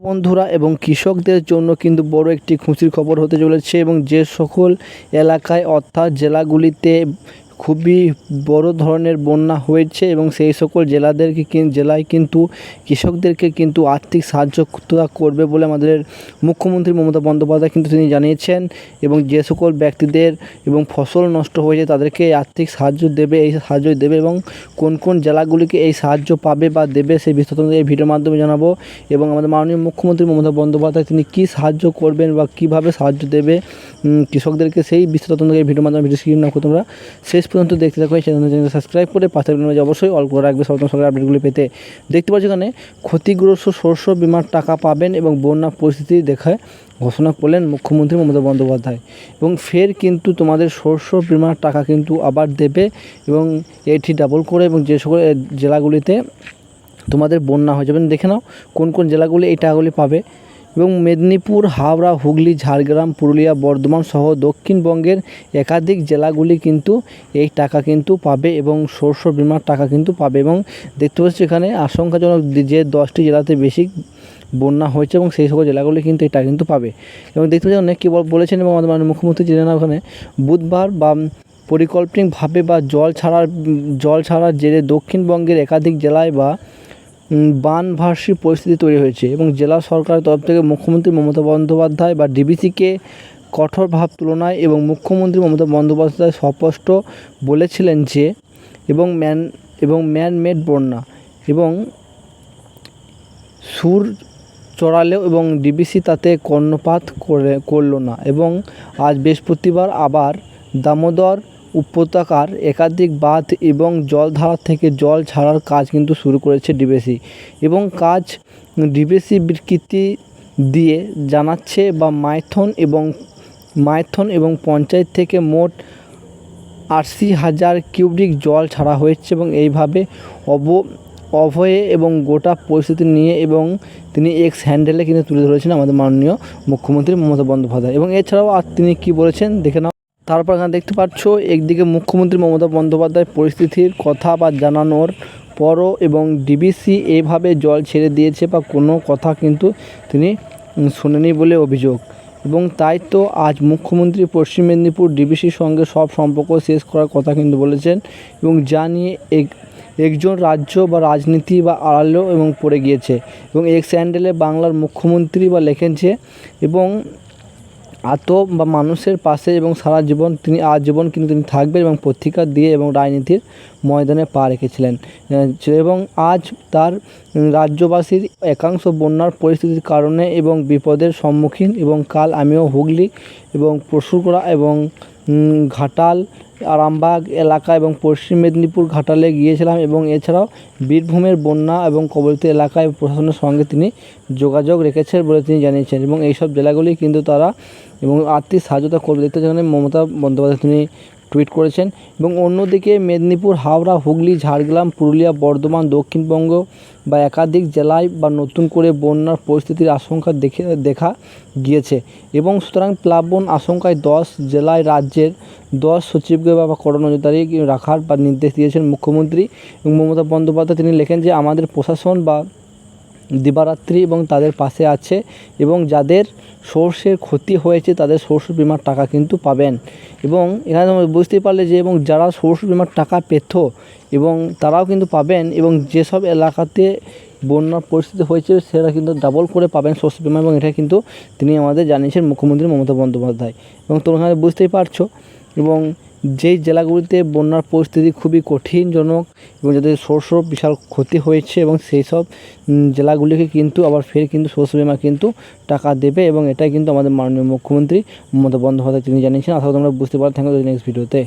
বন্ধুরা এবং কৃষকদের জন্য কিন্তু বড় একটি খুশির খবর হতে চলেছে এবং যে সকল এলাকায় অর্থাৎ জেলাগুলিতে খুবই বড় ধরনের বন্যা হয়েছে এবং সেই সকল জেলায় কিন্তু কৃষকদেরকে কিন্তু আর্থিক সাহায্য করবে বলে আমাদের মুখ্যমন্ত্রী মমতা বন্দ্যোপাধ্যায় কিন্তু তিনি জানিয়েছেন। এবং যে সকল ব্যক্তিদের এবং ফসল নষ্ট হয়েছে তাদেরকে আর্থিক সাহায্য দেবে, এই সাহায্য দেবে এবং কোন কোন জেলাগুলিকে এই সাহায্য পাবে বা দেবে সেই বিস্তারিত এই ভিডিওর মাধ্যমে জানাবো। এবং আমাদের মাননীয় মুখ্যমন্ত্রী মমতা বন্দ্যোপাধ্যায় তিনি কী সাহায্য করবেন বা কীভাবে সাহায্য দেবে কৃষকদেরকে সেই বিস্তারিত এই ভিডিওর মাধ্যমে ভিডিও স্ক্রিন না করে তোমরা শেষ পর্যন্ত দেখতে থাকো। চ্যানেল সাবস্ক্রাইব করে পাশে অবশ্যই অল করে রাখবে সরকারি আপডেটগুলি পেতে। দেখতে পাচ্ছি এখানে ক্ষতিগ্রস্ত শস্য বিমার টাকা পাবেন এবং বন্যা পরিস্থিতি দেখায় ঘোষণা করলেন মুখ্যমন্ত্রী মমতা বন্দ্যোপাধ্যায়। এবং ফের কিন্তু তোমাদের শস্য বিমার টাকা কিন্তু আবার দেবে এবং এটি ডাবল করে এবং যে সকল জেলাগুলিতে তোমাদের বন্যা হয়ে যাবে দেখে নাও কোন কোন জেলাগুলি এই টাকাগুলি পাবে। এবং মেদিনীপুর, হাওড়া, হুগলি, ঝাড়গ্রাম, পুরুলিয়া, বর্ধমান সহ দক্ষিণবঙ্গের একাধিক জেলাগুলি কিন্তু এই টাকা কিন্তু পাবে এবং শস্য বিমার টাকা কিন্তু পাবে। এবং দেখতে পাচ্ছি এখানে আশঙ্কাজনক যে 10টি জেলাতে বেশি বন্যা হয়েছে এবং সেই সকল জেলাগুলি কিন্তু এটা কিন্তু পাবে। এবং দেখতে পাচ্ছি অনেক কী বলেছেন এবং আমাদের মাননীয় মুখ্যমন্ত্রী জেনে না ওখানে বুধবার বা পরিকল্পিতভাবে বা জল ছাড়ার জেরে দক্ষিণবঙ্গের একাধিক জেলায় বা বানভাসী পরিস্থিতি তৈরি হয়েছে এবং জেলা সরকারের তরফ থেকে মুখ্যমন্ত্রী মমতা বন্দ্যোপাধ্যায় বা ডিবিসিকে কঠোর ভাব তুলনায় এবং মুখ্যমন্ত্রী মমতা বন্দ্যোপাধ্যায় স্পষ্ট বলেছিলেন যে ম্যান-মেড বন্যা এবং সুর চড়ালেও এবং ডিবিসি তাতে কর্ণপাত করল না। এবং আজ বৃহস্পতিবার আবার দামোদর উপত্যকার একাধিক বাঁধ এবং জলধারা থেকে জল ছাড়ার কাজ কিন্তু শুরু করেছে ডিবিসি। এবং কাজ ডিবিসি বিকৃতি দিয়ে জানাচ্ছে বা মাইথন এবং পঞ্চায়েত থেকে মোট 80,000 কিউবিক জল ছাড়া হয়েছে এবং এইভাবে অভয়ে এবং গোটা পরিস্থিতি নিয়ে এবং তিনি এক্স হ্যান্ডেলে কিন্তু তুলে ধরেছেন আমাদের মাননীয় মুখ্যমন্ত্রী মমতা বন্দ্যোপাধ্যায়। এবং এছাড়াও আর তিনি কী বলেছেন দেখে নাও। তারপর এখানে দেখতে পাচ্ছ একদিকে মুখ্যমন্ত্রী মমতা বন্দ্যোপাধ্যায় পরিস্থিতির কথা বা জানানোর পরও এবং ডিবিসি এইভাবে জল ছেড়ে দিয়েছে বা কোনো কথা কিন্তু তিনি শোনেনি বলে অভিযোগ। এবং তাই তো আজ মুখ্যমন্ত্রী পশ্চিম মেদিনীপুর ডিবিসির সঙ্গে সব সম্পর্ক শেষ করার কথা কিন্তু বলেছেন এবং যা নিয়ে একজন রাজ্য বা রাজনীতি বা আড়ালেও এবং পড়ে গিয়েছে। এবং এক্স হ্যান্ডেলে বাংলার মুখ্যমন্ত্রী বা লিখেছে এবং বা মানুষের পাশে এবং সারা জীবন তিনি আজীবন কিন্তু তিনি থাকবেন এবং পত্রিকা দিয়ে এবং রাজনীতির ময়দানে পা রেখেছিলেন। এবং আজ তার রাজ্যবাসীর একাংশ বন্যার পরিস্থিতির কারণে এবং বিপদের সম্মুখীন এবং কাল আমিও হুগলি এবং পরশুরা এবং ঘাটাল, আরামবাগ এলাকা এবং পশ্চিম মেদিনীপুর ঘাটালে গিয়েছিলাম এবং এছাড়াও বীরভূমের বন্যা এবং কবলিত এলাকায় প্রশাসনের সঙ্গে তিনি যোগাযোগ রেখেছেন বলে তিনি জানিয়েছেন। এবং এইসব জেলাগুলি কিন্তু তারা এবং আর্থিক সাহায্যতা করবে দেখতে যেখানে মমতা বন্দ্যোপাধ্যায় তিনি টুইট করেছেন। এবং অন্যদিকে মেদিনীপুর, হাওড়া, হুগলি, ঝাড়গ্রাম, পুরুলিয়া, বর্ধমান, দক্ষিণবঙ্গ বা একাধিক জেলায় বা নতুন করে বন্যার পরিস্থিতির আশঙ্কা দেখা গিয়েছে এবং সুতরাং প্লাবন আশঙ্কায় 10 জেলায় রাজ্যের 10 সচিবকে বা কড়া নজরদারি রাখার বা নির্দেশ দিয়েছেন মুখ্যমন্ত্রী। এবং মমতা বন্দ্যোপাধ্যায় তিনি লেখেন যে আমাদের প্রশাসন বা দিবারাত্রি এবং তাদের পাশে আছে এবং যাদের শস্যের ক্ষতি হয়েছে তাদের শস্য বিমার টাকা কিন্তু পাবেন। এবং এখানে তোমরা বুঝতেই পারলে যে এবং যারা শস্য বিমার টাকা পেত এবং তারাও কিন্তু পাবেন এবং যেসব এলাকাতে বন্যার পরিস্থিতি হয়েছে সেটা কিন্তু ডাবল করে পাবেন শস্য বিমা এবং এটা কিন্তু তিনি আমাদের জানিয়েছেন মুখ্যমন্ত্রী মমতা বন্দ্যোপাধ্যায়। এবং তোমরা এখানে বুঝতেই পারছো এবং যেই জেলাগুলিতে বন্যার পরিস্থিতি খুবই কঠিনজনক এবং যাদের শস্য বিশাল ক্ষতি হয়েছে এবং সেই সব জেলাগুলিকে কিন্তু আবার ফের কিন্তু শস্য বিমা কিন্তু টাকা দেবে এবং এটাই কিন্তু আমাদের মাননীয় মুখ্যমন্ত্রী মমতা বন্দ্যোপাধ্যায় তিনি জানিয়েছেন। আশা করি তোমরা বুঝতে পারো। থ্যাংক ইউ নেক্সট ভিডিওতে।